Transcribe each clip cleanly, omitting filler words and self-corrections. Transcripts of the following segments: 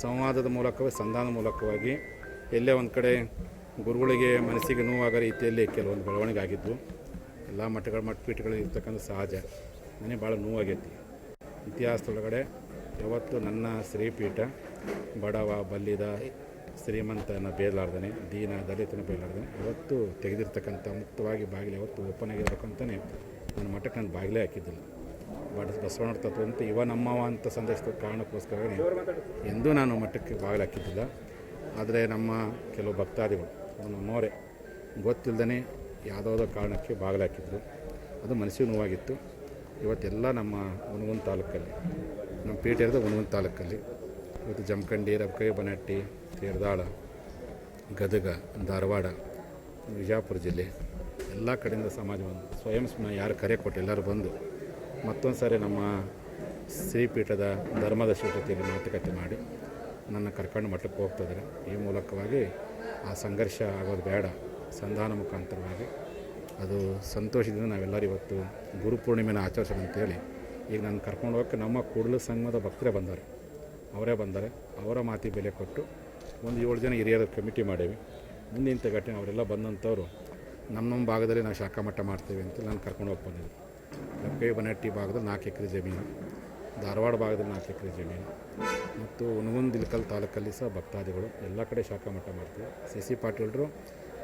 ಸಂವಾದದ ಮೂಲಕವೇ ಸಂಧಾನದ ಮೂಲಕವಾಗಿ ಎಲ್ಲೇ ಒಂದು ಕಡೆ ಗುರುಗಳಿಗೆ ಮನಸ್ಸಿಗೆ ನೋವಾಗೋ ರೀತಿಯಲ್ಲಿ ಕೆಲವೊಂದು ಬೆಳವಣಿಗೆ ಆಗಿದ್ವು. ಎಲ್ಲ ಮಠಪೀಠಗಳು ಇರ್ತಕ್ಕಂಥ ಸಹಜ. ನನಗೆ ಭಾಳ ನೋವಾಗೈತಿ. ಇತಿಹಾಸದೊಳಗಡೆ ಯಾವತ್ತು ನನ್ನ ಶ್ರೀಪೀಠ ಬಡವ ಬಲ್ಲಿದ ಶ್ರೀಮಂತನ ಬೇಲಾರ್ದನೆ ದೀನ ದಲಿತನ ಬೇಲಾರ್ದನೆ ಯಾವತ್ತೂ ತೆಗೆದಿರ್ತಕ್ಕಂಥ ಮುಕ್ತವಾಗಿ ಬಾಗಿಲು ಯಾವತ್ತು ಓಪನ್ ಆಗಿರ್ಬೇಕಂತಲೇ ನನ್ನ ಮಠಕ್ಕೆ ನಾನು ಬಾಗಿಲೇ ಹಾಕಿದ್ದಿಲ್ಲ. ಬಸವಣ್ಣವ್ರ ತತ್ವ ಅಂತ ಇವ ನಮ್ಮವ ಅಂತ ಸಂದೇಶದ ಕಾರಣಕ್ಕೋಸ್ಕರ ಎಂದೂ ನಾನು ಮಠಕ್ಕೆ ಬಾಗಿಲು ಹಾಕಿದ್ದಿಲ್ಲ. ಆದರೆ ನಮ್ಮ ಕೆಲವು ಭಕ್ತಾದಿಗಳು ನಮ್ಮವರೇ ಗೊತ್ತಿಲ್ಲದೇ ಯಾವುದಾವುದೋ ಕಾರಣಕ್ಕೆ ಬಾಗಿಲು ಹಾಕಿದ್ರು. ಅದು ಮನಸ್ಸಿಗೆ ನೋವಾಗಿತ್ತು. ಇವತ್ತೆಲ್ಲ ನಮ್ಮ ಹುನಗುಂದ ತಾಲೂಕಲ್ಲಿ ನಮ್ಮ ಪೀಠ ಇರೋದು ಹುನಗುಂದ ತಾಲೂಕಲ್ಲಿ. ಇವತ್ತು ಜಮಖಂಡಿ ರಬಕೈ ಬನಹಟ್ಟಿ ತೇರದಾಳ ಗದಗ ಧಾರವಾಡ ವಿಜಯಪುರ ಜಿಲ್ಲೆ ಎಲ್ಲ ಕಡೆಯಿಂದ ಸಮಾಜ ಬಂದು ಸ್ವಯಂ ಯಾರು ಕರೆ ಕೊಟ್ಟು ಎಲ್ಲರೂ ಬಂದು ಮತ್ತೊಂದು ಸಾರಿ ನಮ್ಮ ಶ್ರೀಪೀಠದ ಧರ್ಮದ ಶ್ರೀಪತಿಯಲ್ಲಿ ಮಾತುಕತೆ ಮಾಡಿ ನನ್ನ ಕರ್ಕೊಂಡು ಮಠಕ್ಕೆ ಹೋಗ್ತಿದ್ದಾರೆ. ಈ ಮೂಲಕವಾಗಿ ಆ ಸಂಘರ್ಷ ಆಗೋದು ಬೇಡ, ಸಂಧಾನ ಮುಖಾಂತರವಾಗಿ ಅದು ಸಂತೋಷದಿಂದ ನಾವೆಲ್ಲರೂ ಇವತ್ತು ಗುರುಪೂರ್ಣಿಮೆನ ಆಚರಿಸೋಣ ಅಂತೇಳಿ ಈಗ ನಾನು ಕರ್ಕೊಂಡು ಹೋಗೋಕ್ಕೆ ನಮ್ಮ ಕೂಡಲ ಸಂಘದ ಭಕ್ತರೇ ಬಂದ್ದಾರೆ. ಅವರೇ ಬಂದರೆ ಅವರ ಮಾತಿಗೆ ಬೆಲೆ ಕೊಟ್ಟು ಒಂದು 7 ಜನ ಹಿರಿಯರ ಕಮಿಟಿ ಮಾಡೇವಿ. ಮುಂದಿನ ಘಟನೆ ಅವರೆಲ್ಲ ಬಂದಂಥವ್ರು ನಮ್ಮ ಭಾಗದಲ್ಲಿ ನಾವು ಶಾಖಾ ಮಠ ಮಾಡ್ತೇವೆ ಅಂತ ನಾನು ಕರ್ಕೊಂಡು ಹೋಗಿ ಬಂದಿದ್ದೆ. ರಬಕೈ ಬನಹಟ್ಟಿ ಭಾಗದಲ್ಲಿ 4 ಎಕರೆ ಜಮೀನು, ಧಾರವಾಡ ಭಾಗದಲ್ಲಿ 4 ಎಕರೆ ಜಮೀನು ಮತ್ತು ಹುನಗುಂದ ಇಳಕಲ್ ತಾಲೂಕಲ್ಲಿ ಸಹ ಭಕ್ತಾದಿಗಳು ಎಲ್ಲ ಕಡೆ ಶಾಖಾ ಮಠ ಮಾಡ್ತೀವಿ. ಸಿ ಪಾಟೀಲರು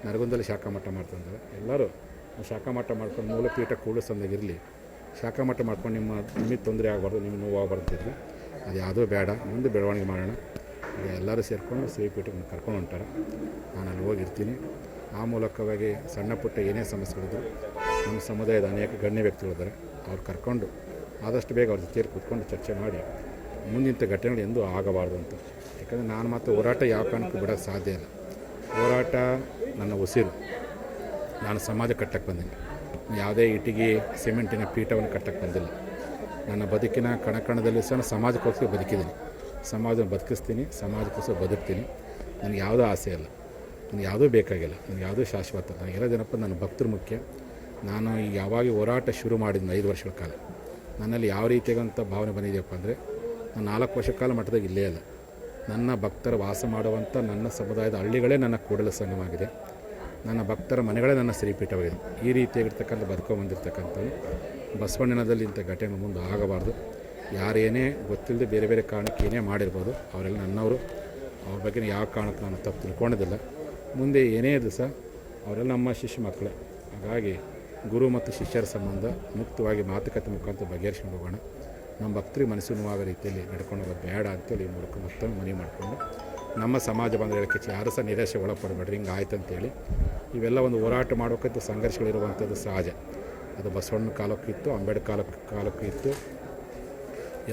ನರಗುಂದಲ್ಲಿ ಶಾಖಾ ಮಠ ಮಾಡ್ತಿದ್ದಾರೆ. ಎಲ್ಲರೂ ಶಾಖಾ ಮಠ ಮಾಡ್ಕೊಂಡು ಮೂಲಪೀಠ ಕೂಡಲ ಸಂಘದಾಗಿರಲಿ, ಶಾಖಾ ಮಠ ಮಾಡ್ಕೊಂಡು ನಿಮಗೆ ತೊಂದರೆ ಆಗಬಾರ್ದು, ನಿಮ್ಗೆ ನೋವು ಆಗಬಾರ್ದಿದ್ರಿ. ಅದು ಯಾವುದೂ ಬೇಡ, ಮುಂದೆ ಬೆಳವಣಿಗೆ ಮಾಡೋಣ. ಈಗ ಎಲ್ಲರೂ ಸೇರಿಕೊಂಡು ಶ್ರೀಪೀಠಕ್ಕೆ ಕರ್ಕೊಂಡು ಹೊಂಟಾರೆ. ನಾನು ಅಲ್ಲಿ ಹೋಗಿರ್ತೀನಿ. ಆ ಮೂಲಕವಾಗಿ ಸಣ್ಣ ಪುಟ್ಟ ಏನೇ ಸಮಸ್ಯೆಗಳಿದ್ರು ನಮ್ಮ ಸಮುದಾಯದ ಅನೇಕ ಗಣ್ಯ ವ್ಯಕ್ತಿಗಳಿದ್ದಾರೆ. ಅವ್ರು ಕರ್ಕೊಂಡು ಆದಷ್ಟು ಬೇಗ ಅವ್ರ ಜೊತೆ ಕೂತ್ಕೊಂಡು ಚರ್ಚೆ ಮಾಡಿ ಮುಂದಿನ ಘಟನೆಗಳು ಎಂದೂ ಆಗಬಾರ್ದು ಅಂತ. ಯಾಕಂದರೆ ನಾನು ಮತ್ತು ಹೋರಾಟ ಯಾವ ಕಾರಣಕ್ಕೂ ಬಿಡೋಕ್ಕೆ ಸಾಧ್ಯ ಇಲ್ಲ. ಹೋರಾಟ ನನ್ನ ಉಸಿರು. ನಾನು ಸಮಾಜ ಕಟ್ಟಕ್ಕೆ ಬಂದೀನಿ. ಯಾವುದೇ ಇಟ್ಟಿಗೆ ಸಿಮೆಂಟಿನ ಪೀಠವನ್ನು ಕಟ್ಟಕ್ಕೆ ಬಂದಿಲ್ಲ. ನನ್ನ ಬದುಕಿನ ಕಣಕಣದಲ್ಲಿ ಸಹ ಸಮಾಜಕ್ಕೋಸ್ಕರ ಬದುಕಿದ್ದೀನಿ. ಸಮಾಜವನ್ನು ಬದುಕಿಸ್ತೀನಿ, ಸಮಾಜಕ್ಕೋಸ್ಕರ ಬದುಕ್ತೀನಿ. ನನಗೆ ಯಾವುದೂ ಆಸೆ ಇಲ್ಲ, ನನಗೆ ಯಾವುದೂ ಬೇಕಾಗಿಲ್ಲ, ನನಗೆ ಯಾವುದೂ ಶಾಶ್ವತ. ನನಗೆಲ್ಲದೇನಪ್ಪ ನನ್ನ ಭಕ್ತರು ಮುಖ್ಯ. ನಾನು ಈಗ ಯಾವಾಗ ಹೋರಾಟ ಶುರು ಮಾಡಿದ್ದೆ 5 ವರ್ಷಗಳ ಕಾಲ ನನ್ನಲ್ಲಿ ಯಾವ ರೀತಿಯಾಗಂಥ ಭಾವನೆ ಬಂದಿದೆಯಪ್ಪ ಅಂದರೆ, ನಾನು 4 ವರ್ಷ ಕಾಲ ಮಠದಾಗ ಇಲ್ಲೇ ಇಲ್ಲ. ನನ್ನ ಭಕ್ತರ ವಾಸ ಮಾಡುವಂಥ ನನ್ನ ಸಮುದಾಯದ ಹಳ್ಳಿಗಳೇ ನನ್ನ ಕೂಡಲ ಸಂಘವಾಗಿದೆ. ನನ್ನ ಭಕ್ತರ ಮನೆಗಳೇ ನನ್ನ ಶ್ರೀಪೀಠವಾಗಿದೆ. ಈ ರೀತಿಯಾಗಿರ್ತಕ್ಕಂಥ ಬದುಕೊಂಬಂದಿರ್ತಕ್ಕಂಥದ್ದು ಬಸವಣ್ಣನದಲ್ಲಿ ಇಂಥ ಘಟನೆ ಮುಂದೆ ಆಗಬಾರ್ದು. ಯಾರೇನೇ ಗೊತ್ತಿಲ್ಲದೆ ಬೇರೆ ಬೇರೆ ಕಾರಣಕ್ಕೆ ಏನೇ ಮಾಡಿರ್ಬೋದು, ಅವರೆಲ್ಲ ನನ್ನವರು. ಅವ್ರ ಬಗ್ಗೆ ಯಾವ ಕಾರಣಕ್ಕೆ ನಾನು ತಪ್ಪು ತಿಳ್ಕೊಂಡಿದ್ದಿಲ್ಲ. ಮುಂದೆ ಏನೇ ದಿವಸ ಅವರೆಲ್ಲ ನಮ್ಮ ಶಿಷ್ಯ ಮಕ್ಕಳೇ. ಹಾಗಾಗಿ ಗುರು ಮತ್ತು ಶಿಷ್ಯರ ಸಂಬಂಧ ಮುಕ್ತವಾಗಿ ಮಾತುಕತೆ ಮುಖಾಂತರ ಬಗೆಹರಿಸ್ಕೊಂಡು ಹೋಗೋಣ. ನಮ್ಮ ಭಕ್ತರಿಗೆ ಮನಸ್ಸು ನೋವಾಗೋ ರೀತಿಯಲ್ಲಿ ನಡ್ಕೊಂಡು ಹೋಗೋದು ಬೇಡ ಅಂತೇಳಿ ಈ ಮೂಲಕ ಮತ್ತೊಮ್ಮೆ ಮನವಿ ಮಾಡಿಕೊಂಡು ನಮ್ಮ ಸಮಾಜ ಬಂದ ಹೇಳಕ್ಕೆ ಯಾರು ಸಹ ನಿರಾಶೆ ಒಳಪಡಬೇಡ್ರಿ, ಹಿಂಗೆ ಆಯ್ತು ಅಂತೇಳಿ. ಇವೆಲ್ಲ ಒಂದು ಹೋರಾಟ ಮಾಡೋಕ್ಕಂತ ಸಂಘರ್ಷಗಳಿರುವಂಥದ್ದು ಸಹಜ. ಅದು ಬಸವಣ್ಣ ಕಾಲಕ್ಕೂ ಇತ್ತು, ಅಂಬೇಡ್ಕರ್ ಕಾಲಕ್ಕೂ ಇತ್ತು.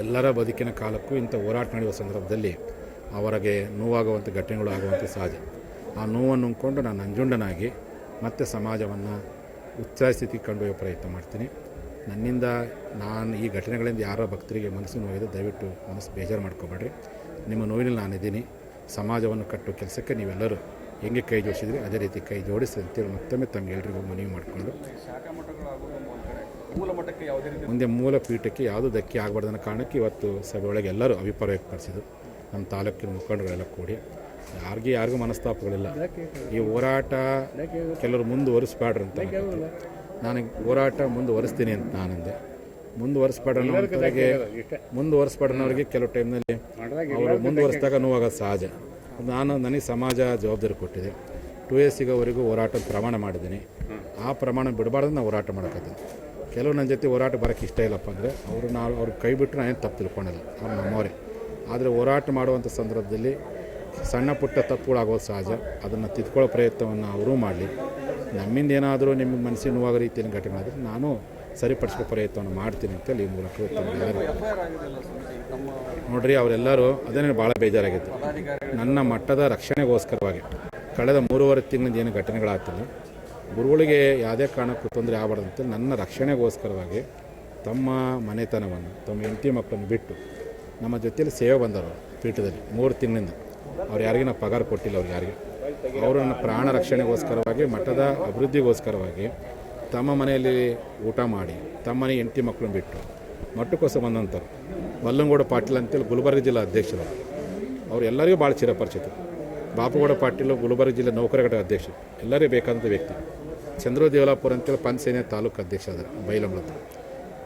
ಎಲ್ಲರ ಬದುಕಿನ ಕಾಲಕ್ಕೂ ಇಂಥ ಹೋರಾಟ ನಡೆಯುವ ಸಂದರ್ಭದಲ್ಲಿ ಅವರಿಗೆ ನೋವಾಗುವಂಥ ಘಟನೆಗಳು ಆಗುವಂಥ ಸಹಜ. ಆ ನೋವನ್ನು ನುಂಗ್ಕೊಂಡು ನಾನು ನಂಜುಂಡನಾಗಿ ಮತ್ತೆ ಸಮಾಜವನ್ನು ಉತ್ಸಾಹ ಸ್ಥಿತಿಗೆ ಕೊಂಡೊಯ್ಯೋ ಪ್ರಯತ್ನ ಮಾಡ್ತೀನಿ. ನನ್ನಿಂದ ನಾನು ಈ ಘಟನೆಗಳಿಂದ ಯಾರೋ ಭಕ್ತರಿಗೆ ಮನಸ್ಸು ನೋವಿದೆ, ದಯವಿಟ್ಟು ಮನಸ್ಸು ಬೇಜಾರು ಮಾಡ್ಕೊಬೇಡ್ರಿ. ನಿಮ್ಮ ನೋವಿನಲ್ಲಿ ನಾನಿದ್ದೀನಿ. ಸಮಾಜವನ್ನು ಕಟ್ಟುವ ಕೆಲಸಕ್ಕೆ ನೀವೆಲ್ಲರೂ ಹೆಂಗೆ ಕೈ ಜೋಡಿಸಿದ್ರಿ ಅದೇ ರೀತಿ ಕೈ ಜೋಡಿಸಿ ಅಂತೇಳಿ ಮತ್ತೊಮ್ಮೆ ತಮಗೆಲ್ಲರಿಗೂ ಮನವಿ ಮಾಡಿಕೊಂಡು ಮುಂದೆ ಮೂಲ ಪೀಠಕ್ಕೆ ಯಾವುದೂ ಧಕ್ಕೆ ಆಗಬಾರ್ದು ಅನ್ನೋ ಕಾರಣಕ್ಕೆ ಇವತ್ತು ಸಭೆಯೊಳಗೆ ಎಲ್ಲರೂ ಅಭಿಪ್ರಾಯ ವ್ಯಕ್ತಪಡಿಸಿದ್ರು. ನಮ್ಮ ತಾಲೂಕಿನ ಮುಖಂಡಗಳೆಲ್ಲ ಕೂಡಿ ಯಾರಿಗೂ ಮನಸ್ತಾಪಗಳಿಲ್ಲ. ಈ ಹೋರಾಟ ಕೆಲವರು ಮುಂದುವರಿಸ್ಬೇಡ್ರಿ ಅಂತ ನಾನು ಹೋರಾಟ ಮುಂದುವರಿಸ್ತೀನಿ ಅಂತ ನಾನಂದೆ. ಮುಂದುವರಿಸ್ಬೇಡನವ್ರಿಗೆ ಕೆಲವು ಟೈಮ್ನಲ್ಲಿ ಅವರು ಮುಂದುವರಿಸಿದಾಗ ನೋವಾಗೋದು ಸಹಜ. ನನಗೆ ಸಮಾಜ ಜವಾಬ್ದಾರಿ ಕೊಟ್ಟಿದೆ. 2 ಸಿಗೋವರೆಗೂ ಹೋರಾಟ ಪ್ರಮಾಣ ಮಾಡಿದ್ದೀನಿ. ಆ ಪ್ರಮಾಣ ಬಿಡಬಾರ್ದು ನಾನು ಹೋರಾಟ ಮಾಡೋಕ್ಕತ್ತೀನಿ. ಕೆಲವು ನನ್ನ ಜೊತೆ ಹೋರಾಟ ಬರೋಕ್ಕೆ ಇಷ್ಟ ಇಲ್ಲಪ್ಪ ಅಂದರೆ ಅವ್ರು ಕೈ ಬಿಟ್ಟು ನಾನೇನು ತಪ್ಪು ತಿಳ್ಕೊಂಡಿಲ್ಲ, ಅವ್ರು ನಮ್ಮವರೇ. ಆದರೆ ಹೋರಾಟ ಮಾಡುವಂಥ ಸಂದರ್ಭದಲ್ಲಿ ಸಣ್ಣ ಪುಟ್ಟ ತಪ್ಪುಗಳಾಗೋದು ಸಹಜ. ಅದನ್ನು ತಿದ್ಕೊಳ್ಳೋ ಪ್ರಯತ್ನವನ್ನು ಅವರೂ ಮಾಡಲಿ. ನಮ್ಮಿಂದ ಏನಾದರೂ ನಿಮಗೆ ಮನಸ್ಸಿಗೆ ನೋವಾಗೋ ರೀತಿಯ ಘಟನೆಗಳಾದರೆ ನಾನು ಸರಿಪಡಿಸೋ ಪ್ರಯತ್ನವನ್ನು ಮಾಡ್ತೀನಿ ಅಂತೇಳಿ ಈ ಮೂಲಕ ನೋಡ್ರಿ. ಅವರೆಲ್ಲರೂ ಅದೇನೇ ಭಾಳ ಬೇಜಾರಾಗಿತ್ತು. ನನ್ನ ಮಟ್ಟದ ರಕ್ಷಣೆಗೋಸ್ಕರವಾಗಿ ಕಳೆದ 3.5 ತಿಂಗಳಿಂದ ಏನು ಘಟನೆಗಳಾಗ್ತಿಲ್ಲ, ಗುರುಗಳಿಗೆ ಯಾವುದೇ ಕಾರಣಕ್ಕೂ ತೊಂದರೆ ಆಗಬಾರ್ದು ಅಂತೇಳಿ ನನ್ನ ರಕ್ಷಣೆಗೋಸ್ಕರವಾಗಿ ತಮ್ಮ ಮನೆತನವನ್ನು, ತಮ್ಮ ಹೆಂಡತಿ ಮಕ್ಕಳನ್ನು ಬಿಟ್ಟು ನಮ್ಮ ಜೊತೆಯಲ್ಲಿ ಸೇವೆ ಬಂದವರು ಪೀಠದಲ್ಲಿ 3 ತಿಂಗಳಿಂದ. ಅವ್ರು ಯಾರಿಗೆ ನಾವು ಪಗಾರ ಕೊಟ್ಟಿಲ್ಲ. ಅವ್ರು ಯಾರಿಗೆ ಅವರನ್ನು ಪ್ರಾಣ ರಕ್ಷಣೆಗೋಸ್ಕರವಾಗಿ, ಮಠದ ಅಭಿವೃದ್ಧಿಗೋಸ್ಕರವಾಗಿ ತಮ್ಮ ಮನೆಯಲ್ಲಿ ಊಟ ಮಾಡಿ ತಮ್ಮ ಮನೆ ಹೆಂಡತಿ ಮಕ್ಕಳನ್ನು ಬಿಟ್ಟು ಮಠಕ್ಕೋಸ್ಕರ ಬಂದಂಥವ್ರು. ಬಲ್ಲಂಗೌಡ ಪಾಟೀಲ್ ಅಂತೇಳಿ ಗುಲ್ಬರ್ಗ ಜಿಲ್ಲಾ ಅಧ್ಯಕ್ಷರು. ಅವರು ಎಲ್ಲರಿಗೂ ಭಾಳ ಚಿರಪರಿಚಿತ. ಬಾಪುಗೌಡ ಪಾಟೀಲ್ ಗುಲ್ಬರ್ಗ ಜಿಲ್ಲೆ ನೌಕರ ಘಟಕ ಅಧ್ಯಕ್ಷ, ಎಲ್ಲರಿಗೂ ಬೇಕಾದಂಥ ವ್ಯಕ್ತಿ. ಚಂದ್ರು ದೇವಲಾಪುರ ಅಂತೇಳಿ ಪಂಚಸೇನೆ ತಾಲೂಕು ಅಧ್ಯಕ್ಷ ಅದರ ಬೈಲಂಬಳದ.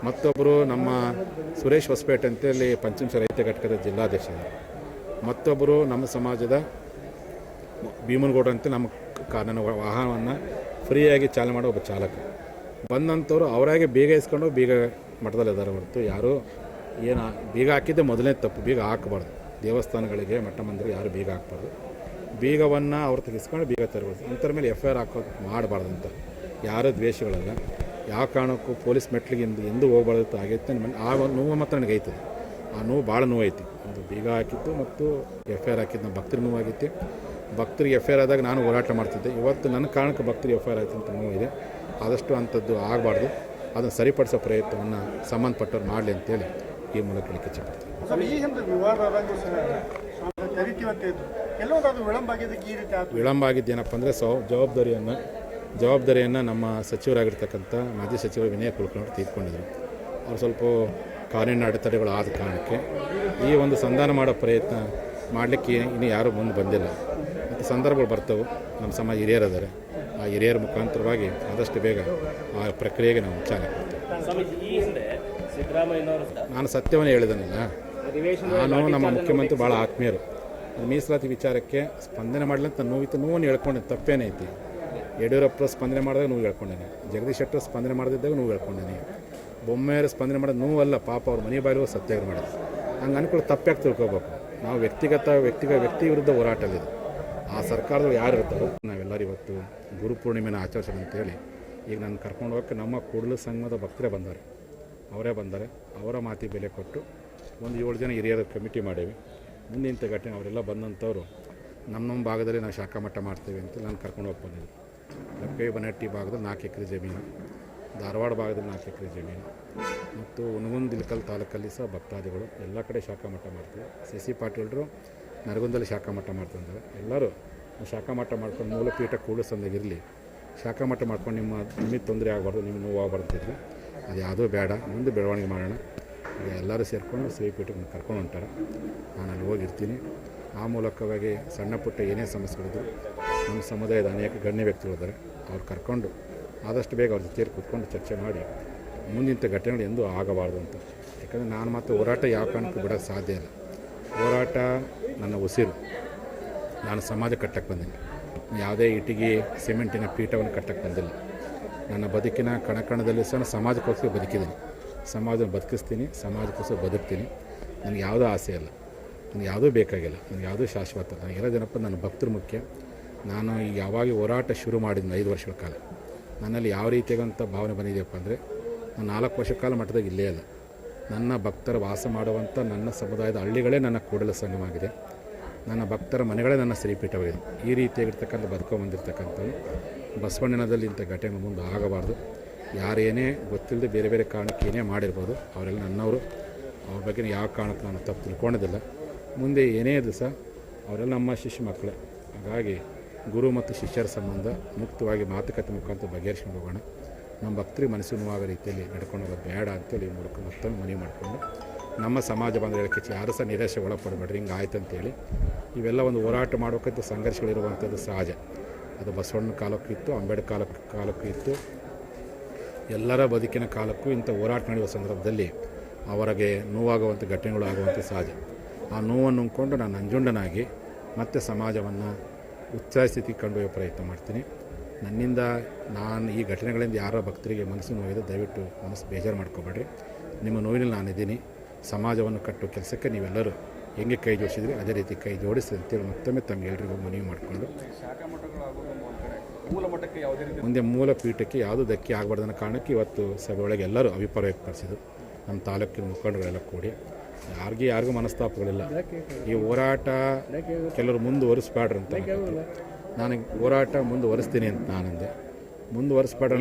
ಮತ್ತೊಬ್ಬರು ನಮ್ಮ ಸುರೇಶ್ ಹೊಸಪೇಟೆ ಅಂತೇಳಿ ಪಂಚಮಶ ರೈತ ಘಟಕದ ಜಿಲ್ಲಾಧ್ಯಕ್ಷ ಅದರ. ಮತ್ತೊಬ್ಬರು ನಮ್ಮ ಸಮಾಜದ ಭೀಮನಗೌಡ ಅಂತ ನಮ್ಮ ನನ್ನ ವಾಹನವನ್ನು ಫ್ರೀಯಾಗಿ ಚಾಲನೆ ಮಾಡೋ ಒಬ್ಬ ಚಾಲಕ. ಬಂದಂಥವ್ರು ಅವರಾಗೆ ಬೀಗ ಇಸ್ಕೊಂಡು ಬೀಗ ಮಠದಲ್ಲಿ ಇದ್ದಾರೆ ಹೊರತು ಯಾರು ಏನು ಬೀಗ ಹಾಕಿದ್ದೆ ಮೊದಲನೇ ತಪ್ಪು. ಬೀಗ ಹಾಕಬಾರ್ದು, ದೇವಸ್ಥಾನಗಳಿಗೆ ಮಠ ಮಂದಿರಿಗೆ ಯಾರು ಬೀಗ ಹಾಕಬಾರ್ದು. ಬೀಗವನ್ನು ಅವ್ರು ತೆಗೆಸ್ಕೊಂಡು ಬೀಗ ತರಬಾರ್ದು. ಅಂಥವ್ರ ಮೇಲೆ FIR ಹಾಕೋದು ಮಾಡಬಾರ್ದು ಅಂತ. ಯಾರೂ ದ್ವೇಷಗಳಲ್ಲ, ಯಾವ ಕಾರಣಕ್ಕೂ ಪೊಲೀಸ್ ಮೆಟ್ಲಿಗೆ ಎಂದೂ ಹೋಗ್ಬಾರ್ದು ಆಗೈತೆ. ಆ ನೋವು ಮಾತ್ರ ನನಗೆ ಐತದೆ. ಆ ನೋವು ಭಾಳ ನೋವೈತಿ. ಒಂದು ಬೀಗ ಹಾಕಿತ್ತು ಮತ್ತು FIR ಹಾಕಿದ್ದು ನಮ್ಮ ಭಕ್ತರಿಗೆ ನೋವಾಗೈತಿ. ಭಕ್ತರಿಗೆ FIR ಆದಾಗ ನಾನು ಹೋರಾಟ ಮಾಡ್ತಿದ್ದೆ. ಇವತ್ತು ನನ್ನ ಕಾರಣಕ್ಕೆ ಭಕ್ತರಿಗೆ FIR ಆಯ್ತು ಅಂತ ನೋವಿದೆ. ಆದಷ್ಟು ಅಂಥದ್ದು ಆಗಬಾರ್ದು. ಅದನ್ನು ಸರಿಪಡಿಸೋ ಪ್ರಯತ್ನವನ್ನು ಸಂಬಂಧಪಟ್ಟವ್ರು ಮಾಡಲಿ ಅಂತೇಳಿ ಈ ಮೂಲಕ ಹೇಳಿಕೆ ಚಪ್ಪಿಡ್ತೀನಿ. ವಿಳಂಬ ಆಗಿದ್ದೇನಪ್ಪ ಅಂದರೆ ಜವಾಬ್ದಾರಿಯನ್ನು ನಮ್ಮ ಸಚಿವರಾಗಿರ್ತಕ್ಕಂಥ ಮಾಜಿ ಸಚಿವರು ವಿನಯ್ ಕುಲಕರ್ಣಿ ತೀರ್ಕೊಂಡಿದ್ರು. ಅವ್ರು ಸ್ವಲ್ಪ ಕಾನೂನಿನ ಅಡೆತಡೆಗಳು ಆದ ಕಾರಣಕ್ಕೆ ಈ ಒಂದು ಸಂಧಾನ ಮಾಡೋ ಪ್ರಯತ್ನ ಮಾಡಲಿಕ್ಕೆ ಇನ್ನೂ ಯಾರೂ ಮುಂದೆ ಬಂದಿಲ್ಲ. ಮತ್ತು ಸಂದರ್ಭಗಳು ಬರ್ತವೆ. ನಮ್ಮ ಸಮಾಜ ಹಿರಿಯರಿದ್ದಾರೆ. ಆ ಹಿರಿಯರ ಮುಖಾಂತರವಾಗಿ ಆದಷ್ಟು ಬೇಗ ಆ ಪ್ರಕ್ರಿಯೆಗೆ ನಾವು ಚಾಲನೆ ಕೊಡ್ತೇವೆ. ನಾನು ಸತ್ಯವನ್ನೇ ಹೇಳಿದನಲ್ಲ, ನಾನು ನಮ್ಮ ಮುಖ್ಯಮಂತ್ರಿ ಭಾಳ ಆತ್ಮೀಯರು. ಮೀಸಲಾತಿ ವಿಚಾರಕ್ಕೆ ಸ್ಪಂದನೆ ಮಾಡಲಂತ ನೋವನ್ನು ಹೇಳ್ಕೊಂಡೆ, ತಪ್ಪೇನೈತಿ. ಯಡಿಯೂರಪ್ಪ ಸ್ಪಂದನೆ ಮಾಡಿದಾಗ ನೋವು ಹೇಳ್ಕೊಂಡೇನೆ, ಜಗದೀಶ್ ಶೆಟ್ಟರ್ ಸ್ಪಂದನೆ ಮಾಡದಿದ್ದಾಗ ನೋವು ಹೇಳ್ಕೊಂಡೇನೆ, ಬೊಮ್ಮೆಯರು ಸ್ಪಂದನೆ ಮಾಡೋದು ನೋವಲ್ಲ. ಪಾಪ ಅವ್ರ ಮನೆ ಬಾಯಿಗೂ ಸತ್ಯಾಗ್ರಹ ಮಾಡೋದು. ಹಂಗೆ ಅನ್ಕೊಳ್ಳಿ ತಪ್ಪಾಗಿ ತಿಳ್ಕೊಬೇಕು. ನಾವು ವ್ಯಕ್ತಿ ವಿರುದ್ಧ ಹೋರಾಟವಿದೆ. ಆ ಸರ್ಕಾರದವ್ರು ಯಾರು ಇರ್ತಾರೋ ನಾವೆಲ್ಲರೂ ಇವತ್ತು ಗುರುಪೂರ್ಣಿಮೆನ ಆಚರಿಸೋಣ ಅಂತೇಳಿ ಈಗ ನಾನು ಕರ್ಕೊಂಡು ಹೋಗೋಕ್ಕೆ ನಮ್ಮ ಕೂಡಲ ಸಂಘದ ಭಕ್ತರೇ ಬಂದ್ದಾರೆ. ಅವರ ಮಾತಿಗೆ ಬೆಲೆ ಕೊಟ್ಟು ಒಂದು 7 ಜನ ಹಿರಿಯರ ಕಮಿಟಿ ಮಾಡೇವಿ. ಮುಂದಿನ ಘಟನೆ ಅವರೆಲ್ಲ ಬಂದಂಥವ್ರು ನಮ್ಮ ಭಾಗದಲ್ಲಿ ನಾವು ಶಾಖಾ ಮಠ ಮಾಡ್ತೇವೆ ಅಂತ ನಾನು ಕರ್ಕೊಂಡು ಹೋಗಿ ಬಂದಿದ್ದೆ. ಲಕ್ಕೈ ಬನಹಟ್ಟಿ ಭಾಗದಲ್ಲಿ 4 ಎಕರೆ ಜಮೀನು, ಧಾರವಾಡ ಭಾಗದಲ್ಲಿ 4 ಎಕರೆ ಜಮೀನು ಮತ್ತು ಹುನಗುಂದ ಇಳಕಲ್ ತಾಲೂಕಲ್ಲಿ ಸಹ ಭಕ್ತಾದಿಗಳು ಎಲ್ಲ ಕಡೆ ಶಾಖಾ ಮಠ ಮಾಡ್ತೀವಿ. CC ಪಾಟೀಲರು ನರಗುಂದಲ್ಲಿ ಶಾಖಾ ಮಠ ಮಾಡ್ತಿದ್ದಾರೆ. ಎಲ್ಲರೂ ಶಾಖಾ ಮಠ ಮಾಡ್ಕೊಂಡು ಮೂಲಪೀಠ ಕೂಡಲ ಸಂಘಗಿರಲಿ, ಶಾಖಾ ಮಠ ಮಾಡ್ಕೊಂಡು ನಿಮಗೆ ತೊಂದರೆ ಆಗಬಾರ್ದು, ನಿಮ್ಗೆ ನೋವು ಆಗಬಾರ್ದಿದ್ರೆ ಅದು ಯಾವುದೂ ಬೇಡ, ಮುಂದೆ ಬೆಳವಣಿಗೆ ಮಾಡೋಣ. ಈಗ ಎಲ್ಲರೂ ಸೇರಿಕೊಂಡು ಶ್ರೀಪೀಠಕ್ಕೆ ಕರ್ಕೊಂಡು ಹೊಂಟಾರೆ. ನಾನು ಅಲ್ಲಿ ಹೋಗಿರ್ತೀನಿ. ಆ ಮೂಲಕವಾಗಿ ಸಣ್ಣ ಪುಟ್ಟ ಏನೇ ಸಮಸ್ಯೆಗಳಿದ್ರು ನಮ್ಮ ಸಮುದಾಯದ ಅನೇಕ ಗಣ್ಯ ವ್ಯಕ್ತಿಗಳಿದ್ದಾರೆ. ಅವ್ರು ಕರ್ಕೊಂಡು ಆದಷ್ಟು ಬೇಗ ಅವ್ರ ಜೊತೆಯಲ್ಲಿ ಕೂತ್ಕೊಂಡು ಚರ್ಚೆ ಮಾಡಿ ಮುಂದಿನ ಘಟನೆಗಳು ಎಂದೂ ಆಗಬಾರ್ದು ಅಂತ. ಯಾಕಂದರೆ ನಾನು ಮತ್ತು ಹೋರಾಟ ಯಾವ ಕಾರಣಕ್ಕೂ ಬಿಡೋಕ್ಕೆ ಸಾಧ್ಯ ಇಲ್ಲ. ಹೋರಾಟ ನನ್ನ ಉಸಿರು. ನಾನು ಸಮಾಜ ಕಟ್ಟಕ್ಕೆ ಬಂದೀನಿ. ಯಾವುದೇ ಇಟ್ಟಿಗೆ ಸಿಮೆಂಟಿನ ಪೀಠವನ್ನು ಕಟ್ಟಕ್ಕೆ ಬಂದಿಲ್ಲ. ನನ್ನ ಬದುಕಿನ ಕಣಕಣದಲ್ಲಿ ಸಹ ಸಮಾಜಕ್ಕೋಸ್ಕರ ಬದುಕಿದ್ದೀನಿ. ಸಮಾಜವನ್ನು ಬದುಕಿಸ್ತೀನಿ, ಸಮಾಜಕ್ಕೋಸ್ಕರ ಬದುಕ್ತೀನಿ. ನನಗೆ ಯಾವುದೂ ಆಸೆ ಇಲ್ಲ, ನನಗೆ ಯಾವುದೂ ಬೇಕಾಗಿಲ್ಲ, ನನಗೆ ಯಾವುದೂ ಶಾಶ್ವತ. ನನಗೆಲ್ಲ ಜನಪ್ಪ ನನ್ನ ಭಕ್ತರು ಮುಖ್ಯ. ನಾನು ಯಾವಾಗ ಹೋರಾಟ ಶುರು ಮಾಡಿದ್ದೀನಿ 5 ವರ್ಷಗಳ ಕಾಲ, ನನ್ನಲ್ಲಿ ಯಾವ ರೀತಿಯಾಗಂಥ ಭಾವನೆ ಬಂದಿದೆಯಪ್ಪ ಅಂದರೆ, ನಾನು 4 ವರ್ಷ ಕಾಲ ಮಟ್ಟದಾಗ ಇಲ್ಲೇ ಅಲ್ಲ. ನನ್ನ ಭಕ್ತರ ವಾಸ ಮಾಡುವಂಥ ನನ್ನ ಸಮುದಾಯದ ಹಳ್ಳಿಗಳೇ ನನ್ನ ಕೂಡಲ ಸಂಘವಾಗಿದೆ. ನನ್ನ ಭಕ್ತರ ಮನೆಗಳೇ ನನ್ನ ಶ್ರೀಪೀಠವಾಗಿದೆ. ಈ ರೀತಿಯಾಗಿರ್ತಕ್ಕಂಥ ಬದುಕೊಂಬಂದಿರ್ತಕ್ಕಂಥದ್ದು ಬಸವಣ್ಣನದಲ್ಲಿ ಇಂಥ ಘಟನೆ ಮುಂದೆ ಆಗಬಾರ್ದು. ಯಾರೇನೇ ಗೊತ್ತಿಲ್ಲದೆ ಬೇರೆ ಬೇರೆ ಕಾರಣಕ್ಕೆ ಏನೇ ಮಾಡಿರ್ಬೋದು, ಅವರೆಲ್ಲ ನನ್ನವರು. ಅವ್ರ ಬಗ್ಗೆ ಯಾವ ಕಾರಣಕ್ಕೆ ನಾನು ತಪ್ಪು ತಿಳ್ಕೊಂಡಿದ್ದಿಲ್ಲ. ಮುಂದೆ ಏನೇ ದಿವಸ ಅವರೆಲ್ಲ ನಮ್ಮ ಶಿಷ್ಯ ಮಕ್ಕಳೇ. ಹಾಗಾಗಿ ಗುರು ಮತ್ತು ಶಿಷ್ಯರ ಸಂಬಂಧ ಮುಕ್ತವಾಗಿ ಮಾತುಕತೆ ಮುಖಾಂತರ ಬಗೆಹರಿಸ್ಕೊಂಡು ಹೋಗೋಣ. ನಮ್ಮ ಭಕ್ತರಿಗೆ ಮನಸ್ಸು ನೋವಾಗೋ ರೀತಿಯಲ್ಲಿ ನಡ್ಕೊಂಡು ಹೋಗೋದು ಬೇಡ ಅಂತೇಳಿ ಈ ಮೂಲಕ ಮತ್ತೊಂದು ಮನವಿ ಮಾಡಿಕೊಂಡು ನಮ್ಮ ಸಮಾಜ ಬಂದ ಹೇಳಕ್ಕೆ ಯಾರು ಸಹ ನಿರಾಶೆ ಒಳಪಡಬೇಡ್ರಿ, ಹಿಂಗೆ ಆಯ್ತು ಅಂತೇಳಿ. ಇವೆಲ್ಲ ಒಂದು ಹೋರಾಟ ಮಾಡೋಕ್ಕಂತ ಸಂಘರ್ಷಗಳಿರುವಂಥದ್ದು ಸಹಜ. ಅದು ಬಸವಣ್ಣನ ಕಾಲಕ್ಕೂ ಇತ್ತು, ಅಂಬೇಡ್ಕರ್ ಕಾಲಕ್ಕೂ ಇತ್ತು. ಎಲ್ಲರ ಬದುಕಿನ ಕಾಲಕ್ಕೂ ಇಂಥ ಹೋರಾಟ ನಡೆಯುವ ಸಂದರ್ಭದಲ್ಲಿ ಅವರಿಗೆ ನೋವಾಗುವಂಥ ಘಟನೆಗಳು ಆಗುವಂಥ ಸಹಜ. ಆ ನೋವನ್ನು ನುಂಗ್ಕೊಂಡು ನಾನು ನಂಜುಂಡನಾಗಿ ಮತ್ತೆ ಸಮಾಜವನ್ನು ಉತ್ಸಾಹ ಸ್ಥಿತಿಗೆ ಕೊಂಡೊಯ್ಯೋ ಪ್ರಯತ್ನ ಮಾಡ್ತೀನಿ. ನನ್ನಿಂದ ನಾನು ಈ ಘಟನೆಗಳಿಂದ ಯಾರೋ ಭಕ್ತರಿಗೆ ಮನಸ್ಸು ನೋವಿದೆ, ದಯವಿಟ್ಟು ಮನಸ್ಸು ಬೇಜಾರು ಮಾಡ್ಕೊಬೇಡ್ರಿ. ನಿಮ್ಮ ನೋವಿನಲ್ಲಿ ನಾನಿದ್ದೀನಿ. ಸಮಾಜವನ್ನು ಕಟ್ಟುವ ಕೆಲಸಕ್ಕೆ ನೀವೆಲ್ಲರೂ ಹೆಂಗೆ ಕೈ ಜೋಡಿಸಿದ್ರಿ ಅದೇ ರೀತಿ ಕೈ ಜೋಡಿಸಿ ಅಂತೇಳಿ ಮತ್ತೊಮ್ಮೆ ತಮಗೆಲ್ಲರಿಗೂ ಮನವಿ ಮಾಡಿಕೊಂಡು ಮುಂದೆ ಮೂಲ ಪೀಠಕ್ಕೆ ಯಾವುದೂ ಧಕ್ಕೆ ಆಗಬಾರ್ದು ಅನ್ನೋ ಕಾರಣಕ್ಕೆ ಇವತ್ತು ಸಭೆ ಒಳಗೆ ಎಲ್ಲರೂ ಅಭಿಪ್ರಾಯ ವ್ಯಕ್ತಪಡಿಸಿದ್ರು. ನಮ್ಮ ತಾಲೂಕಿನ ಮುಖಂಡಗಳೆಲ್ಲ ಕೂಡಿ ಯಾರಿಗೂ ಮನಸ್ತಾಪಗಳಿಲ್ಲ. ಈ ಹೋರಾಟ ಕೆಲವರು ಮುಂದುವರಿಸ್ಬೇಡ್ರಿ ಅಂತ ನಾನು ಹೋರಾಟ ಮುಂದುವರಿಸ್ತೀನಿ ಅಂತ ನಾನಂದೆ.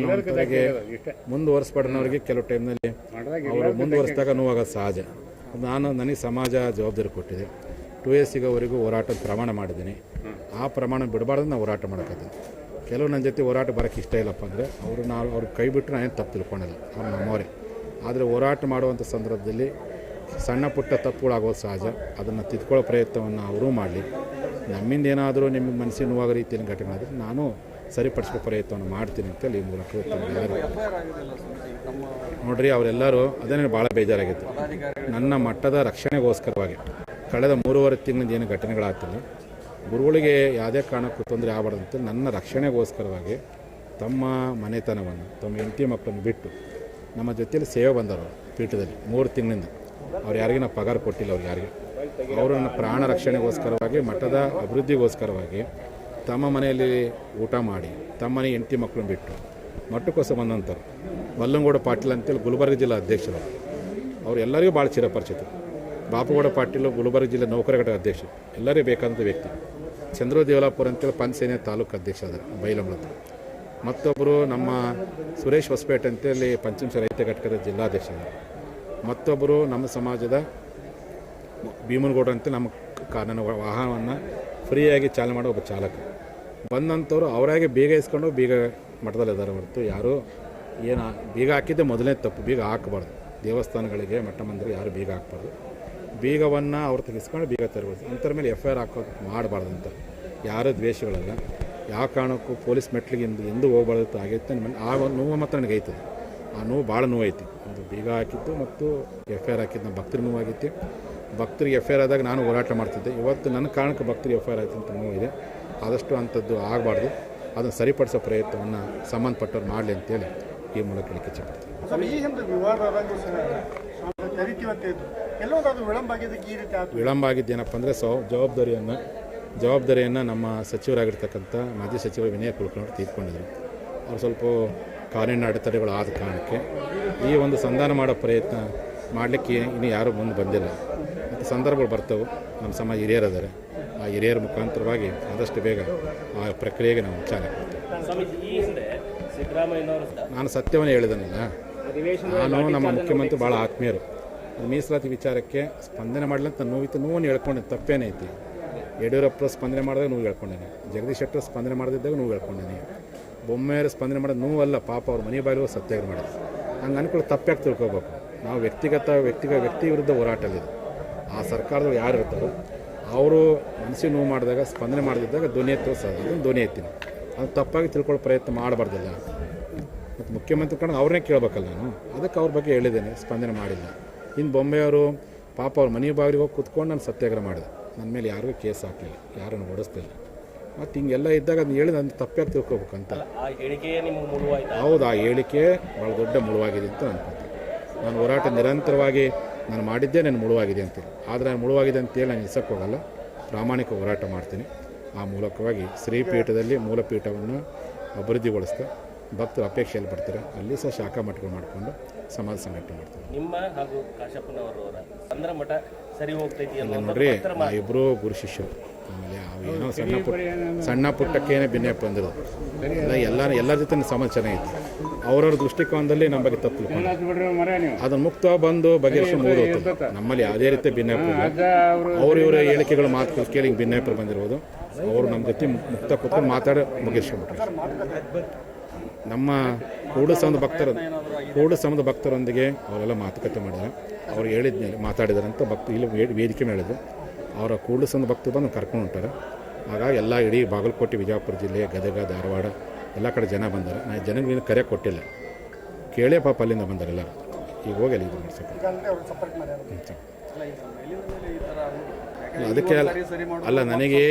ಮುಂದುವರಿಸ್ಬೇಡನವ್ರಿಗೆ ಕೆಲವು ಟೈಮ್ನಲ್ಲಿ ಅವರು ಮುಂದುವರಿಸಿದಾಗ ನೋವಾಗೋದು ಸಹಜ. ನನಗೆ ಸಮಾಜ ಜವಾಬ್ದಾರಿ ಕೊಟ್ಟಿದೆ. 2 ಸಿಗೋವರೆಗೂ ಹೋರಾಟದ ಪ್ರಮಾಣ ಮಾಡಿದ್ದೀನಿ. ಆ ಪ್ರಮಾಣ ಬಿಡಬಾರ್ದು ನಾನು ಹೋರಾಟ ಮಾಡೋಕ್ಕತ್ತೀನಿ. ಕೆಲವು ನನ್ನ ಜೊತೆ ಹೋರಾಟ ಬರೋಕ್ಕೆ ಇಷ್ಟ ಇಲ್ಲಪ್ಪ ಅಂದರೆ ಅವ್ರು ಕೈ ಬಿಟ್ಟರು ನಾನೇನು ತಪ್ಪು ತಿಳ್ಕೊಂಡಿಲ್ಲ, ಅವ್ರು ನಮ್ಮವರೇ. ಆದರೆ ಹೋರಾಟ ಮಾಡುವಂಥ ಸಂದರ್ಭದಲ್ಲಿ ಸಣ್ಣ ಪುಟ್ಟ ತಪ್ಪುಗಳಾಗೋದು ಸಹಜ. ಅದನ್ನು ತಿದ್ಕೊಳ್ಳೋ ಪ್ರಯತ್ನವನ್ನು ಅವರೂ ಮಾಡಲಿ. ನಮ್ಮಿಂದ ಏನಾದರೂ ನಿಮಗೆ ಮನಸ್ಸಿಗೆ ನೋವಾಗೋ ರೀತಿಯಲ್ಲಿ ಘಟನೆಗಳಾದರೆ ನಾನು ಸರಿಪಡಿಸೋ ಪ್ರಯತ್ನವನ್ನು ಮಾಡ್ತೀನಿ ಅಂತೇಳಿ ಈ ಮೂಲಕ ಎಲ್ಲರೂ ನೋಡ್ರಿ, ಅವರೆಲ್ಲರೂ ಅದೇ ಭಾಳ ಬೇಜಾರಾಗಿತ್ತು. ನನ್ನ ಮಟ್ಟದ ರಕ್ಷಣೆಗೋಸ್ಕರವಾಗಿ ಕಳೆದ 3.5 ತಿಂಗಳಿಂದ ಏನು ಘಟನೆಗಳಾಗ್ತಿಲ್ಲ, ಗುರುಗಳಿಗೆ ಯಾವುದೇ ಕಾರಣಕ್ಕೂ ತೊಂದರೆ ಆಗಬಾರ್ದು ಅಂತೇಳಿ ನನ್ನ ರಕ್ಷಣೆಗೋಸ್ಕರವಾಗಿ ತಮ್ಮ ಮನೆತನವನ್ನು, ತಮ್ಮ ಹೆಂಡತಿ ಮಕ್ಕಳನ್ನು ಬಿಟ್ಟು ನಮ್ಮ ಜೊತೆಯಲ್ಲಿ ಸೇವೆ ಬಂದವರು ಪೀಠದಲ್ಲಿ 3 ತಿಂಗಳಿಂದ. ಅವ್ರು ಯಾರಿಗೂ ನಾವು ಪಗಾರ ಕೊಟ್ಟಿಲ್ಲ. ಅವ್ರಿಗೆ ಯಾರಿಗೆ ಅವರನ್ನ ಪ್ರಾಣ ರಕ್ಷಣೆಗೋಸ್ಕರವಾಗಿ, ಮಠದ ಅಭಿವೃದ್ಧಿಗೋಸ್ಕರವಾಗಿ ತಮ್ಮ ಮನೆಯಲ್ಲಿ ಊಟ ಮಾಡಿ ತಮ್ಮ ಮನೆ ಹೆಂಡತಿ ಮಕ್ಕಳನ್ನ ಬಿಟ್ಟು ಮಠಕ್ಕೋಸ್ಕರ ಬಂದಂಥವ್ರು. ಮಲ್ಲಂಗೌಡ ಪಾಟೀಲ್ ಅಂತೇಳಿ ಗುಲ್ಬರ್ಗ ಜಿಲ್ಲಾ ಅಧ್ಯಕ್ಷರು. ಅವ್ರು ಎಲ್ಲರಿಗೂ ಭಾಳ ಚಿರಪರಿಚಿತ. ಬಾಪುಗೌಡ ಪಾಟೀಲ್ ಗುಲ್ಬರ್ಗ ಜಿಲ್ಲೆ ನೌಕರ ಘಟಕ ಅಧ್ಯಕ್ಷ, ಎಲ್ಲರಿಗೂ ಬೇಕಾದಂಥ ವ್ಯಕ್ತಿ. ಚಂದ್ರು ದೇವಲಾಪುರ ಅಂತೇಳಿ ಪಂಚಸೇನೆ ತಾಲೂಕು ಅಧ್ಯಕ್ಷ ಅದರ ಬೈಲಂಬಳದ. ಮತ್ತೊಬ್ಬರು ನಮ್ಮ ಸುರೇಶ್ ಹೊಸಪೇಟೆ ಅಂತೇಳಿ ಪಂಚಮಶ ರೈತ ಘಟಕದ ಜಿಲ್ಲಾಧ್ಯಕ್ಷ. ಮತ್ತೊಬ್ಬರು ನಮ್ಮ ಸಮಾಜದ ಭೀಮನಗೌಡ ಅಂತ ನಮ್ಮ ನನ್ನ ವಾಹನವನ್ನು ಫ್ರೀಯಾಗಿ ಚಾಲನೆ ಮಾಡೋ ಒಬ್ಬ ಚಾಲಕ. ಬಂದಂಥವ್ರು ಅವರಾಗೆ ಬೀಗ ಇಸ್ಕೊಂಡು ಬೀಗ ಮಠದಲ್ಲಿದ್ದಾರೆ ಹೊರತು ಯಾರು ಏನು ಬೀಗ ಹಾಕಿದ್ದೆ ಮೊದಲನೇ ತಪ್ಪು. ಬೀಗ ಹಾಕಬಾರ್ದು. ದೇವಸ್ಥಾನಗಳಿಗೆ ಮಠ ಮಂದಿರ ಯಾರು ಬೀಗ ಹಾಕಬಾರ್ದು. ಬೀಗವನ್ನು ಅವ್ರು ತೆಗೆಸ್ಕೊಂಡು ಬೀಗ ತರಬಾರ್ದು. ಅಂಥವ್ರ ಮೇಲೆ FIR ಹಾಕೋದು ಮಾಡಬಾರ್ದು ಅಂತ. ಯಾರೂ ದ್ವೇಷಗಳಲ್ಲ. ಯಾವ ಕಾರಣಕ್ಕೂ ಪೊಲೀಸ್ ಮೆಟ್ಲಿಗೆ ಎಂದೂ ಹೋಗ್ಬಾರ್ದು ಆಗೈತೆ. ಆ ನೋವು ಮಾತ್ರ ನನಗೆ ಐತದೆ. ಆ ನೋವು ಭಾಳ ನೋವಾಯ್ತು. ಒಂದು ಬೀಗ ಹಾಕಿತ್ತು ಮತ್ತು FIR ಹಾಕಿದ್ದು ನಮ್ಮ ಭಕ್ತರಿಗೆ ನೋವಾಗೈತಿ. ಭಕ್ತರಿಗೆ FIR ಆದಾಗ ನಾನು ಹೋರಾಟ ಮಾಡ್ತಿದ್ದೆ. ಇವತ್ತು ನನ್ನ ಕಾರಣಕ್ಕೆ ಭಕ್ತರಿಗೆ FIR ಆಯ್ತು ಅಂತ ನೋವಿದೆ. ಆದಷ್ಟು ಅಂಥದ್ದು ಆಗಬಾರ್ದು. ಅದನ್ನು ಸರಿಪಡಿಸೋ ಪ್ರಯತ್ನವನ್ನು ಸಂಬಂಧಪಟ್ಟವ್ರು ಮಾಡಲಿ ಅಂತೇಳಿ ಈ ಮೂಲಕ ಹೇಳಿಕೆ ಇಚ್ಛೆಪಡ್ತೀನಿ. ವಿಳಂಬ ಆಗಿದ್ದೇನಪ್ಪ ಅಂದರೆ ಜವಾಬ್ದಾರಿಯನ್ನು ನಮ್ಮ ಸಚಿವರಾಗಿರ್ತಕ್ಕಂಥ ಮಾಜಿ ಸಚಿವರು ವಿನಯ್ ಕುಲಕರ್ಣಿ ತೀರ್ಕೊಂಡಿದ್ರು. ಅವ್ರು ಸ್ವಲ್ಪ ಕಾನೂನಿನ ಅಡೆತಡೆಗಳು ಆದ ಕಾರಣಕ್ಕೆ ಈ ಒಂದು ಸಂಧಾನ ಮಾಡೋ ಪ್ರಯತ್ನ ಮಾಡಲಿಕ್ಕೆ ಇನ್ನು ಯಾರೂ ಮುಂದೆ ಬಂದಿಲ್ಲ. ಮತ್ತು ಸಂದರ್ಭಗಳು ಬರ್ತವೆ. ನಮ್ಮ ಸಮಾಜ ಹಿರಿಯರಿದ್ದಾರೆ. ಆ ಹಿರಿಯರ ಮುಖಾಂತರವಾಗಿ ಆದಷ್ಟು ಬೇಗ ಆ ಪ್ರಕ್ರಿಯೆಗೆ ನಾವು ಚಾಲನೆ ಕೊಡ್ತೇವೆ. ನಾನು ಸತ್ಯವನ್ನು ಹೇಳಿದನಲ್ಲ, ನಾನು ನಮ್ಮ ಮುಖ್ಯಮಂತ್ರಿ ಭಾಳ ಆತ್ಮೀಯರು. ಮೀಸಲಾತಿ ವಿಚಾರಕ್ಕೆ ಸ್ಪಂದನೆ ಮಾಡಲಂತ ನೋವನ್ನು ಹೇಳ್ಕೊಂಡೆ. ತಪ್ಪೇನೈತಿ. ಯಡಿಯೂರಪ್ಪರು ಸ್ಪಂದನೆ ಮಾಡಿದಾಗ ನೋವು ಹೇಳ್ಕೊಂಡೇನೆ. ಜಗದೀಶ್ ಶೆಟ್ಟರ್ ಸ್ಪಂದನೆ ಮಾಡದಿದ್ದಾಗ ನೋವು ಹೇಳ್ಕೊಂಡೇನೆ. ಬೊಮ್ಮೆಯವರು ಸ್ಪಂದನೆ ಮಾಡೋದು ನೋವಲ್ಲ, ಪಾಪ ಅವ್ರ ಮನೆ ಬಾಗಿಲು ಸತ್ಯಾಗ್ರಹ ಮಾಡೋದು. ಹಂಗೆ ಅನ್ಕೊಳ್ಳಿ ತಪ್ಪಾಗಿ ತಿಳ್ಕೊಬೇಕು. ನಾವು ವ್ಯಕ್ತಿ ವಿರುದ್ಧ ಹೋರಾಟವಿದೆ. ಆ ಸರ್ಕಾರದವ್ರು ಯಾರು ಇರ್ತಾರೋ ಅವರು ಮನಸ್ಸಿಗೆ ನೋವು ಮಾಡಿದಾಗ ಸ್ಪಂದನೆ ಮಾಡದಿದ್ದಾಗ ಧ್ವನಿ ಎತ್ತೋ ಅದನ್ನು ಧ್ವನಿ ಎತ್ತೀನಿ. ಅದು ತಪ್ಪಾಗಿ ತಿಳ್ಕೊಳ್ಳೋ ಪ್ರಯತ್ನ ಮಾಡಬಾರ್ದಿಲ್ಲ. ಮತ್ತು ಮುಖ್ಯಮಂತ್ರಿ ಕಡೆ ಅವ್ರನ್ನೇ ಕೇಳಬೇಕಲ್ಲ ನಾನು. ಅದಕ್ಕೆ ಅವ್ರ ಬಗ್ಗೆ ಹೇಳಿದ್ದೇನೆ, ಸ್ಪಂದನೆ ಮಾಡಿಲ್ಲ. ಇನ್ನು ಬೊಂಬೆಯವರು ಪಾಪ ಅವ್ರ ಮನೆ ಬಾಗಿಲಿಗೆ ಹೋಗಿ ಕೂತ್ಕೊಂಡು ನಾನು ಸತ್ಯಾಗ್ರಹ ಮಾಡಿದೆ. ನನ್ನ ಮೇಲೆ ಯಾರಿಗೂ ಕೇಸ್ ಹಾಕಲಿಲ್ಲ, ಯಾರನ್ನು ಓಡಿಸ್ತಿಲ್ಲ. ಮತ್ತು ಹಿಂಗೆಲ್ಲ ಇದ್ದಾಗ ಅದನ್ನ ಹೇಳಿ ನಾನು ತಪ್ಪಾಗಿ ತಿಳ್ಕೊಬೇಕಂತ. ಹೌದು, ಆ ಹೇಳಿಕೆ ಭಾಳ ದೊಡ್ಡ ಮುಳುವಾಗಿದೆ ಅಂತ ಅನ್ಕೊತೀನಿ. ನಾನು ಹೋರಾಟ ನಿರಂತರವಾಗಿ ನಾನು ಮಾಡಿದ್ದೇ ನಾನು ಮುಳುವಾಗಿದೆ ಅಂತೇಳಿ. ಆದರೆ ನಾನು ಮುಳುವಾಗಿದೆ ಅಂತೇಳಿ ನಾನು ಇಸಕ್ಕೆ ಹೋಗಲ್ಲ. ಪ್ರಾಮಾಣಿಕ ಹೋರಾಟ ಮಾಡ್ತೀನಿ. ಆ ಮೂಲಕವಾಗಿ ಶ್ರೀಪೀಠದಲ್ಲಿ ಮೂಲಪೀಠವನ್ನು ಅಭಿವೃದ್ಧಿಗೊಳಿಸ್ತಾ ಭಕ್ತರು ಅಪೇಕ್ಷೆಯಲ್ಲಿ ಬರ್ತಾರೆ. ಅಲ್ಲಿ ಸಹ ಶಾಖಾ ಮಠಗಳು ಮಾಡಿಕೊಂಡು ಸಮಾಜ ಸಂಘಟನೆ ಮಾಡ್ತಾರೆ. ನಿಮ್ಮ ಹಾಗೂ ಕಾಶಪ್ಪನವರ ಸಂದ್ರ ಮಠ ಸರಿ ಹೋಗ್ತೈತಿ ನೋಡ್ರಿ, ಇಬ್ಬರು ಗುರು ಶಿಷ್ಯರು. ಆಮೇಲೆ ಅವು ಏನೋ ಸಣ್ಣ ಪುಟ್ಟಕ್ಕೇನೆ ಭಿನ್ನಪ್ಪ ಅಂದಿರೋದು ಎಲ್ಲರ ಜೊತೆ ಸಮಾಜ ಚೆನ್ನಾಗಿತ್ತು. ಅವ್ರವ್ರ ದೃಷ್ಟಿಕೋನದಲ್ಲಿ ನಮ್ಮ ಬಗ್ಗೆ ತಪ್ಪು ಅದನ್ನು ಮುಕ್ತ ಬಂದು ಬಗೆಹರಿಸಿ ಮುಗಿದು ಹೋಗ್ತದೆ. ನಮ್ಮಲ್ಲಿ ಯಾವುದೇ ರೀತಿ ಭಿನ್ನಾಭಿಪ್ರಾಯ ಇಲ್ಲ. ಇವರ ಹೇಳಿಕೆಗಳು ಮಾತು ಕೇಳಿ ಭಿನ್ನಾಭಿಪ್ರಾಯ ಬಂದಿರ್ಬೋದು. ಅವರು ನಮ್ಮ ಜೊತೆ ಮುಕ್ತ ಕೂತ್ಕೊಂಡು ಮಾತಾಡಿ ಮುಗಿಸ್ಕೊಂಡ್ಬಿಟ್ರೆ. ನಮ್ಮ ಕೂಡು ಸಮುದಾಯ ಭಕ್ತರೊಂದಿಗೆ ಅವರೆಲ್ಲ ಮಾತುಕತೆ ಮಾಡಿದ್ದಾರೆ. ಅವ್ರು ಹೇಳಿದ್ಮೇಲೆ ಮಾತಾಡಿದಾರೆ ಅಂತ ಇಲ್ಲಿ ವೇದಿಕೆ ಹೇಳಿದ್ರು. ಅವರ ಕೂಡು ಸಮುದಾಯ ಭಕ್ತರು ಬಂದು ಕರ್ಕೊಂಡು ಹೊಂಟಾರೆ. ಹಾಗಾಗಿ ಎಲ್ಲ ಇಡೀ ಬಾಗಲಕೋಟೆ, ವಿಜಯಪುರ ಜಿಲ್ಲೆ, ಗದಗ, ಧಾರವಾಡ ಎಲ್ಲ ಕಡೆ ಜನ ಬಂದ್ದಾರೆ. ನಾನು ಜನಗಳಿಗೆ ಕರೆ ಕೊಟ್ಟಿಲ್ಲ, ಕೇಳೇ ಪಾಪ ಅಲ್ಲಿಂದ ಬಂದಾರೆ ಎಲ್ಲರೂ. ಈಗ ಹೋಗಿ ಅಲ್ಲಿ ಇದು ಮಾಡ್ಸೋಕೆ ಅದಕ್ಕೆ ಅಲ್ಲ, ನನಗೆ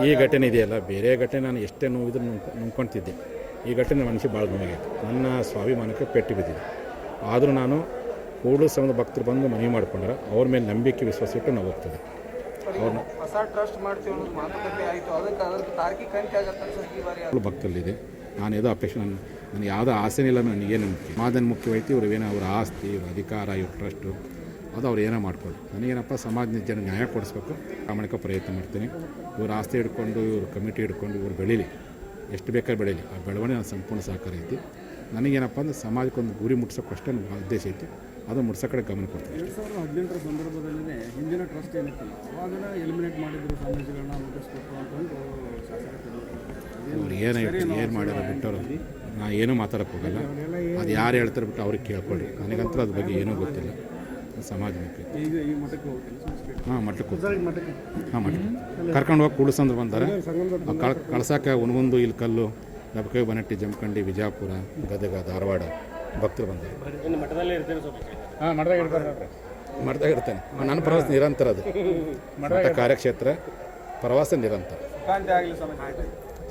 ಈ ಘಟನೆ ಇದೆಯಲ್ಲ, ಬೇರೆ ಘಟನೆ ನಾನು ಎಷ್ಟೇ ನೋವಿದ್ರು ನುಂಗ್ಕೊಳ್ತಿದ್ದೆ. ಈ ಘಟನೆ ಮನಸ್ಸಿಗೆ ಭಾಳ ನೋವಾಗೈತೆ. ನನ್ನ ಸ್ವಾಭಿಮಾನಕ್ಕೆ ಪೆಟ್ಟು ಬಿದ್ದಿದೆ. ಆದರೂ ನಾನು ಕೂಡಲು ಸಮುದಾಯ ಭಕ್ತರು ಬಂದು ಮನವಿ ಮಾಡ್ಕೊಂಡ್ರೆ ಅವ್ರ ಮೇಲೆ ನಂಬಿಕೆ ವಿಶ್ವಾಸ ಇಟ್ಟು ನಾವು ಹೋಗ್ತದೆ. ಅವ್ರನ್ನ ಭಕ್ತರಲ್ಲಿದೆ. ನಾನು ಯಾವುದೋ ಅಪೇಕ್ಷೆ ನನಗೆ ಯಾವುದೋ ಆಸೆನಿಲ್ಲ. ನನಗೇನು ಮುಖ್ಯ ಮಾದನ್ ಮುಖ್ಯವಾಯ್ತು. ಇವ್ರು ಏನೋ ಅವ್ರ ಆಸ್ತಿ, ಇವ್ರ ಅಧಿಕಾರ, ಇವ್ರ ಟ್ರಸ್ಟು ಅದು ಅವ್ರು ಏನೋ ಮಾಡ್ಕೊಳ್ಳಿ. ನನಗೇನಪ್ಪ ಸಮಾಜದ ಜನ ನ್ಯಾಯ ಕೊಡಿಸ್ಬೇಕು. ಪ್ರಾಮಾಣಿಕ ಪ್ರಯತ್ನ ಮಾಡ್ತೀನಿ. ಇವ್ರ ಆಸ್ತಿ ಹಿಡ್ಕೊಂಡು, ಇವ್ರ ಕಮಿಟಿ ಹಿಡ್ಕೊಂಡು ಇವ್ರು ಬೆಳೀಲಿ, ಎಷ್ಟು ಬೇಕಾದ್ರೆ ಬೆಳೀಲಿ. ಆ ಬೆಳವಣಿಗೆ ನಾನು ಸಂಪೂರ್ಣ ಸಹಕಾರ ಐತಿ. ನನಗೇನಪ್ಪ ಅಂದರೆ ಸಮಾಜಕ್ಕೊಂದು ಗುರಿ ಮುಟ್ಸೋಕೆ ಅಷ್ಟೇ ನನ್ನ ಉದ್ದೇಶ ಐತಿ. ಅದು ಮುಟ್ಸೋ ಕಡೆ ಗಮನ ಕೊಡ್ತೀನಿ. 2018 ಸಂದರ್ಭದಲ್ಲೇ ಹಿಂದಿನ ಟ್ರಸ್ಟ್ ಏನಿತ್ತಲ್ಲ ಅವಾಗ ಎಲಿಮಿನೇಟ್ ಮಾಡಿದ್ರು ಸ್ವಾಮೀಜಿಗಳನ್ನ ಮುಗಿಸ್ಬೇಕು ಅಂತಂದು ಅವ್ರು ಏನು ಮಾಡ್ಯಾರ ಬಿಟ್ಟವರು ನಾನು ಏನೂ ಮಾತಾಡೋಕ್ಕೆ ಹೋಗಲ್ಲ. ಅದು ಯಾರು ಹೇಳ್ತಾರೆ ಬಿಟ್ಟು ಅವ್ರಿಗೆ ಕೇಳ್ಕೊಳ್ಳಿ. ನನಗಂತೂ ಅದ್ರ ಬಗ್ಗೆ ಏನೂ ಗೊತ್ತಿಲ್ಲ. ಸಮಾಜ ಮುಖ್ಯ. ಈಗ ಈ ಮಠಕ್ಕೆ ಹೋಗ್ತೀನಿ ಸಂಸ್ಕೃತಿ ಹಾಂ ಮಠಕ್ಕೆ ಹಾಂ ಮಠಕ್ಕೆ ಕರ್ಕೊಂಡು ಹೋಗಿ ಕೂಡಿಸಂದ್ರೆ ಬಂದಾರೆ. ಕಳ್ಸಕ್ಕೆ ಉಣಗುಂದು ಇಲ್ಲಿ ಕಲ್ಲು ನಬಕೆ ಬನಟ್ಟಿ ಜಮಖಂಡಿ ವಿಜಯಪುರ ಗದಗ ಧಾರವಾಡ ಭಕ್ತರು ಬಂದರು. ಇನ್ನು ಮಠದಲ್ಲೇ ಇರ್ತೀರಿ ಸ್ವಾಮೀಜಿ? ಹಾಂ ಮಠದಾಗ ಇರ್ತೇನೆ. ನನ್ನ ಪ್ರವಾಸ ನಿರಂತರ ಅದು ಮಠ ಕಾರ್ಯಕ್ಷೇತ್ರ ಪ್ರವಾಸ ನಿರಂತರ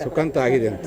ಸುಖಾಂತ ಆಗಿದೆ ಅಂತ